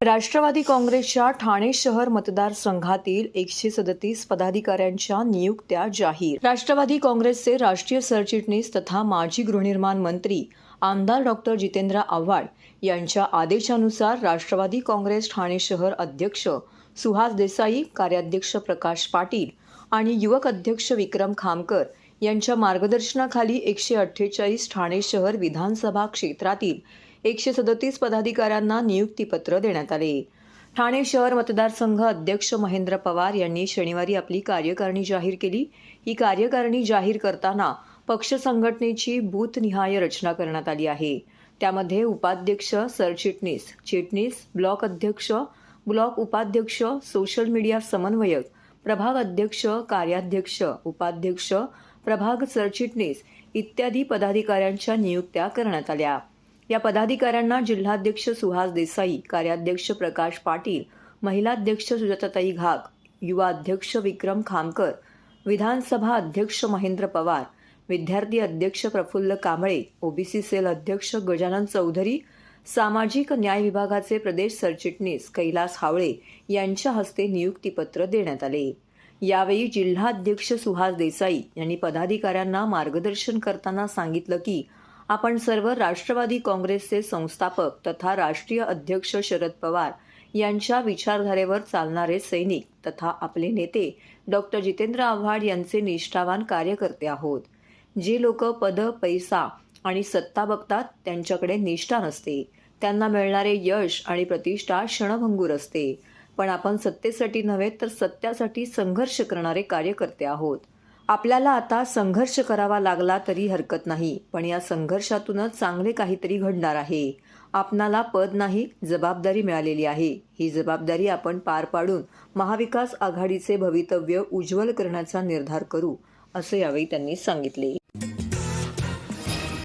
राष्ट्रवादी काँग्रेसच्या ठाणे शहर मतदारसंघातील 137 पदाधिकाऱ्यांच्या नियुक्त्या जाहीर। राष्ट्रवादी काँग्रेसचे राष्ट्रीय सरचिटणीस तथा माजी गृहनिर्माण मंत्री आमदार डॉक्टर जितेंद्र आव्हाड यांच्या आदेशानुसार राष्ट्रवादी काँग्रेस ठाणे शहर अध्यक्ष सुहास देसाई, कार्याध्यक्ष प्रकाश पाटील आणि युवक अध्यक्ष विक्रम खामकर यांच्या मार्गदर्शनाखाली 148 ठाणे शहर विधानसभा क्षेत्रातील 137 पदाधिकाऱ्यांना नियुक्तीपत्र देण्यात आले। ठाणे शहर मतदारसंघ अध्यक्ष महेंद्र पवार यांनी शनिवारी आपली कार्यकारिणी जाहीर केली। ही कार्यकारिणी जाहीर करताना पक्ष संघटनेची बूथनिहाय रचना करण्यात आली आहे। त्यामध्ये उपाध्यक्ष, सरचिटणीस, चिटणीस, ब्लॉक अध्यक्ष, ब्लॉक उपाध्यक्ष, सोशल मीडिया समन्वयक, प्रभाग अध्यक्ष, कार्याध्यक्ष, उपाध्यक्ष, प्रभाग सरचिटणीस इत्यादी पदाधिकाऱ्यांच्या नियुक्त्या करण्यात आल्या। या पदाधिकाऱ्यांना जिल्हाध्यक्ष सुहास देसाई, कार्याध्यक्ष प्रकाश पाटील, महिलाध्यक्ष सुजाताताई घाग, युवा अध्यक्ष विक्रम खामकर, विधानसभा अध्यक्ष महेंद्र पवार, विद्यार्थी अध्यक्ष प्रफुल्ल कांबळे, ओबीसी सेल अध्यक्ष गजानन चौधरी, सामाजिक न्याय विभागाचे प्रदेश सरचिटणीस कैलास हावळे यांच्या हस्ते नियुक्तीपत्र देण्यात आले। यावेळी जिल्हाध्यक्ष सुहास देसाई यांनी पदाधिकाऱ्यांना मार्गदर्शन करताना सांगितलं की आपण सर्व राष्ट्रवादी काँग्रेसचे संस्थापक तथा राष्ट्रीय अध्यक्ष शरद पवार यांच्या विचारधारेवर चालणारे सैनिक तथा आपले नेते डॉक्टर जितेंद्र आव्हाड यांचे निष्ठावान कार्यकर्ते आहोत। जे लोक पद, पैसा आणि सत्ता बघतात त्यांच्याकडे निष्ठा नसते, त्यांना मिळणारे यश आणि प्रतिष्ठा क्षणभंगूर असते। पण आपण सत्तेसाठी नव्हे तर सत्यासाठी संघर्ष करणारे कार्यकर्ते आहोत। आपल्याला आता संघर्ष करावा लागला तरी हरकत नाही, पण या संघर्षातूनच चांगले काहीतरी घडणार आहे। आपणाला पद नाही, जबाबदारी मिळालेली आहे। ही जबाबदारी आपण पार पाडून महाविकास आघाडीचे भवितव्य उज्ज्वल करण्याचा निर्धार करू, असे यावेळी त्यांनी सांगितले।